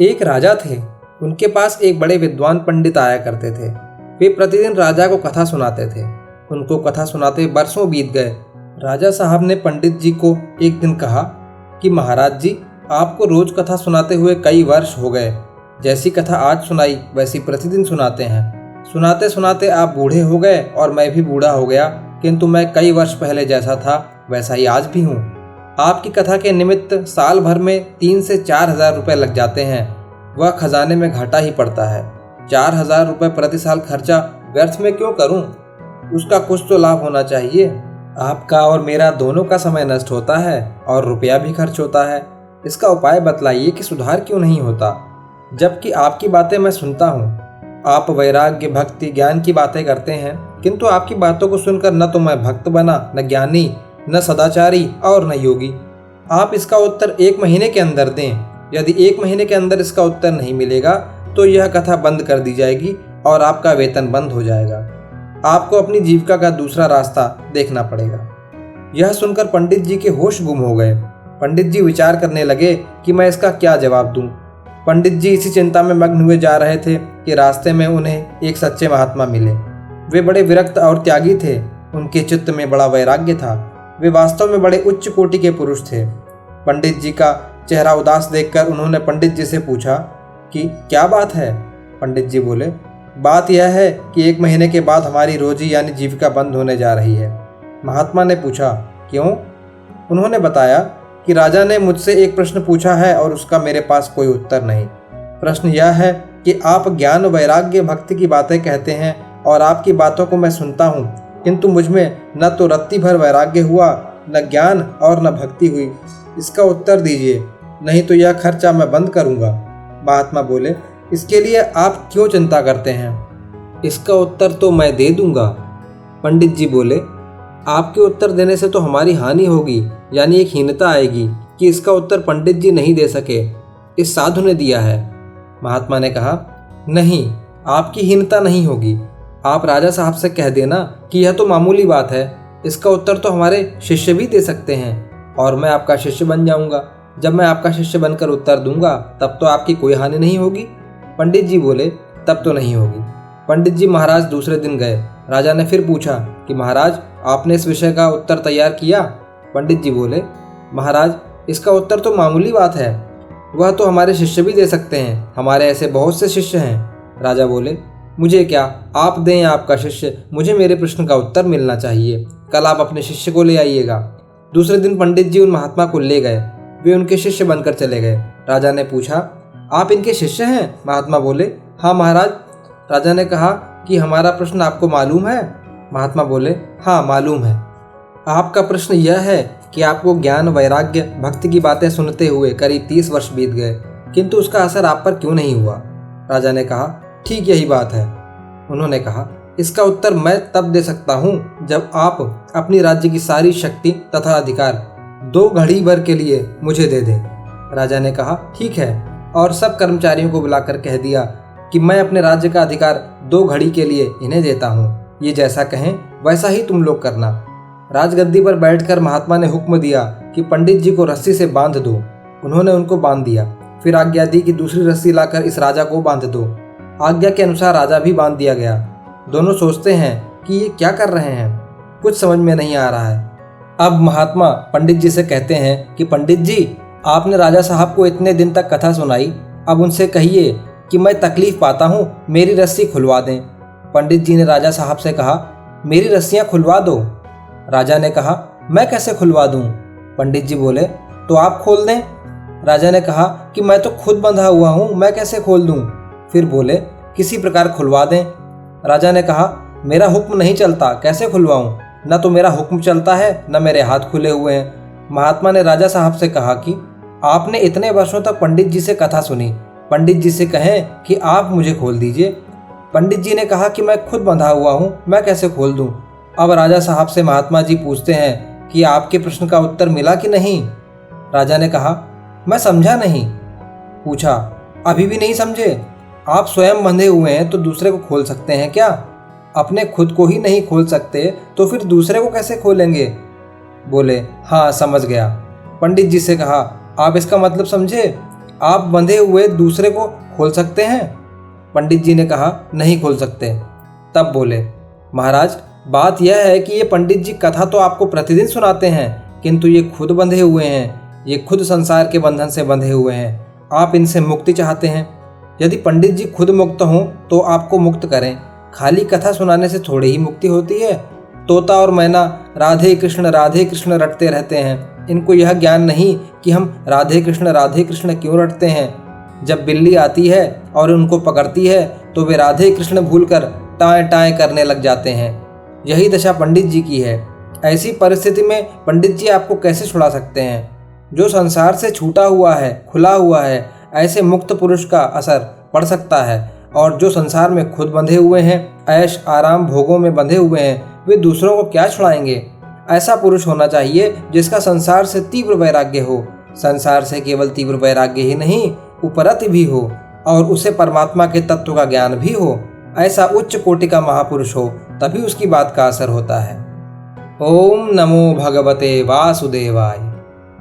एक राजा थे। उनके पास एक बड़े विद्वान पंडित आया करते थे। वे प्रतिदिन राजा को कथा सुनाते थे। उनको कथा सुनाते बरसों बीत गए। राजा साहब ने पंडित जी को एक दिन कहा कि महाराज जी, आपको रोज कथा सुनाते हुए कई वर्ष हो गए। जैसी कथा आज सुनाई वैसी प्रतिदिन सुनाते हैं। सुनाते सुनाते आप बूढ़े हो गए और मैं भी बूढ़ा हो गया, किंतु मैं कई वर्ष पहले जैसा था वैसा ही आज भी हूँ। आपकी कथा के निमित्त साल भर में 3 से 4 हजार रुपये लग जाते हैं। वह खजाने में घाटा ही पड़ता है। 4 हजार रुपये प्रति साल खर्चा व्यर्थ में क्यों करूं? उसका कुछ तो लाभ होना चाहिए। आपका और मेरा दोनों का समय नष्ट होता है और रुपया भी खर्च होता है। इसका उपाय बतलाइए कि सुधार क्यों नहीं होता। जबकि आपकी बातें मैं सुनता हूँ। आप वैराग्य, भक्ति, ज्ञान की बातें करते हैं, किंतु आपकी बातों को सुनकर न तो मैं भक्त बना, न ज्ञानी, न सदाचारी और न योगी। आप इसका उत्तर 1 महीने के अंदर दें। यदि 1 महीने के अंदर इसका उत्तर नहीं मिलेगा तो यह कथा बंद कर दी जाएगी और आपका वेतन बंद हो जाएगा। आपको अपनी जीविका का दूसरा रास्ता देखना पड़ेगा। यह सुनकर पंडित जी के होश गुम हो गए। पंडित जी विचार करने लगे कि मैं इसका क्या जवाब दूं। पंडित जी इसी चिंता में मग्न हुए जा रहे थे कि रास्ते में उन्हें एक सच्चे महात्मा मिले। वे बड़े विरक्त और त्यागी थे। उनके चित्त में बड़ा वैराग्य था। वे वास्तव में बड़े उच्च कोटि के पुरुष थे। पंडित जी का चेहरा उदास देखकर उन्होंने पंडित जी से पूछा कि क्या बात है। पंडित जी बोले, बात यह है कि 1 महीने के बाद हमारी रोजी यानी जीविका बंद होने जा रही है। महात्मा ने पूछा, क्यों? उन्होंने बताया कि राजा ने मुझसे एक प्रश्न पूछा है और उसका मेरे पास कोई उत्तर नहीं। प्रश्न यह है कि आप ज्ञान, वैराग्य, भक्ति की बातें कहते हैं और आपकी बातों को मैं सुनता हूँ, किंतु मुझमें न तो रत्ती भर वैराग्य हुआ, न ज्ञान और न भक्ति हुई। इसका उत्तर दीजिए, नहीं तो यह खर्चा मैं बंद करूँगा। महात्मा बोले, इसके लिए आप क्यों चिंता करते हैं? इसका उत्तर तो मैं दे दूंगा। पंडित जी बोले, आपके उत्तर देने से तो हमारी हानि होगी, यानी एक हीनता आएगी कि इसका उत्तर पंडित जी नहीं दे सके, इस साधु ने दिया है। महात्मा ने कहा, नहीं, आपकी हीनता नहीं होगी। आप राजा साहब से कह देना कि यह तो मामूली बात है, इसका उत्तर तो हमारे शिष्य भी दे सकते हैं और मैं आपका शिष्य बन जाऊंगा। जब मैं आपका शिष्य बनकर उत्तर दूंगा तब तो आपकी कोई हानि नहीं होगी। पंडित जी बोले, तब तो नहीं होगी। पंडित जी महाराज दूसरे दिन गए। राजा ने फिर पूछा कि महाराज, आपने इस विषय का उत्तर तैयार किया? पंडित जी बोले, महाराज, इसका उत्तर तो मामूली बात है, वह तो हमारे शिष्य भी दे सकते हैं, हमारे ऐसे बहुत से शिष्य हैं। राजा बोले, मुझे क्या, आप दें या आपका शिष्य, मुझे मेरे प्रश्न का उत्तर मिलना चाहिए। कल आप अपने शिष्य को ले आइएगा। दूसरे दिन पंडित जी उन महात्मा को ले गए। वे उनके शिष्य बनकर चले गए। राजा ने पूछा, आप इनके शिष्य हैं? महात्मा बोले, हाँ महाराज। राजा ने कहा कि हमारा प्रश्न आपको मालूम है? महात्मा बोले, हाँ मालूम है। आपका प्रश्न यह है कि आपको ज्ञान, वैराग्य, भक्ति की बातें सुनते हुए करीब 30 वर्ष बीत गए, किंतु उसका असर आप पर क्यों नहीं हुआ? राजा ने कहा, ठीक यही बात है। उन्होंने कहा, इसका उत्तर मैं तब दे सकता हूँ जब आप अपनी राज्य की सारी शक्ति तथा अधिकार 2 घड़ी भर के लिए मुझे दे दें। राजा ने कहा, ठीक है, और सब कर्मचारियों को बुलाकर कह दिया कि मैं अपने राज्य का अधिकार 2 घड़ी के लिए इन्हें देता हूँ। ये जैसा कहें वैसा ही तुम लोग करना। राजगद्दी पर बैठकर महात्मा ने हुक्म दिया कि पंडित जी को रस्सी से बांध दो। उन्होंने उनको बांध दिया। फिर आज्ञा दी कि दूसरी रस्सी लाकर इस राजा को बांध दो। आज्ञा के अनुसार राजा भी बांध दिया गया। दोनों सोचते हैं कि ये क्या कर रहे हैं, कुछ समझ में नहीं आ रहा है। अब महात्मा पंडित जी से कहते हैं कि पंडित जी, आपने राजा साहब को इतने दिन तक कथा सुनाई, अब उनसे कहिए कि मैं तकलीफ पाता हूँ, मेरी रस्सी खुलवा दें। पंडित जी ने राजा साहब से कहा, मेरी रस्सियाँ खुलवा दो। राजा ने कहा, मैं कैसे खुलवा दूँ? पंडित जी बोले, तो आप खोल दें। राजा ने कहा कि मैं तो खुद बंधा हुआ हूँ, मैं कैसे खोल दूँ? फिर बोले, किसी प्रकार खुलवा दें। राजा ने कहा, मेरा हुक्म नहीं चलता, कैसे खुलवाऊँ? न तो मेरा हुक्म चलता है, न मेरे हाथ खुले हुए हैं। महात्मा ने राजा साहब से कहा कि आपने इतने वर्षों तक पंडित जी से कथा सुनी, पंडित जी से कहें कि आप मुझे खोल दीजिए। पंडित जी ने कहा कि मैं खुद बंधा हुआ हूँ, मैं कैसे खोल दूँ? अब राजा साहब से महात्मा जी पूछते हैं कि आपके प्रश्न का उत्तर मिला कि नहीं? राजा ने कहा, मैं समझा नहीं। पूछा, अभी भी नहीं समझे? आप स्वयं बंधे हुए हैं तो दूसरे को खोल सकते हैं क्या? अपने खुद को ही नहीं खोल सकते तो फिर दूसरे को कैसे खोलेंगे? बोले, हाँ समझ गया। पंडित जी से कहा, आप इसका मतलब समझे? आप बंधे हुए दूसरे को खोल सकते हैं? पंडित जी ने कहा, नहीं खोल सकते। तब बोले, महाराज, बात यह है कि ये पंडित जी कथा तो आपको प्रतिदिन सुनाते हैं, किंतु ये खुद बंधे हुए हैं, ये खुद संसार के बंधन से बंधे हुए हैं। आप इनसे मुक्ति चाहते हैं। यदि पंडित जी खुद मुक्त हों तो आपको मुक्त करें। खाली कथा सुनाने से थोड़ी ही मुक्ति होती है। तोता और मैना राधे कृष्ण रटते रहते हैं। इनको यह ज्ञान नहीं कि हम राधे कृष्ण क्यों रटते हैं। जब बिल्ली आती है और उनको पकड़ती है तो वे राधे कृष्ण भूलकर टाएं टाएं करने लग जाते हैं। यही दशा पंडित जी की है। ऐसी परिस्थिति में पंडित जी आपको कैसे छुड़ा सकते हैं? जो संसार से छूटा हुआ है, खुला हुआ है, ऐसे मुक्त पुरुष का असर पड़ सकता है। और जो संसार में खुद बंधे हुए हैं, ऐश आराम भोगों में बंधे हुए हैं, वे दूसरों को क्या छुड़ाएंगे? ऐसा पुरुष होना चाहिए जिसका संसार से तीव्र वैराग्य हो। संसार से केवल तीव्र वैराग्य ही नहीं, उपरति भी हो, और उसे परमात्मा के तत्व का ज्ञान भी हो। ऐसा उच्च कोटि का महापुरुष हो, तभी उसकी बात का असर होता है। ओम नमो भगवते वासुदेवाय।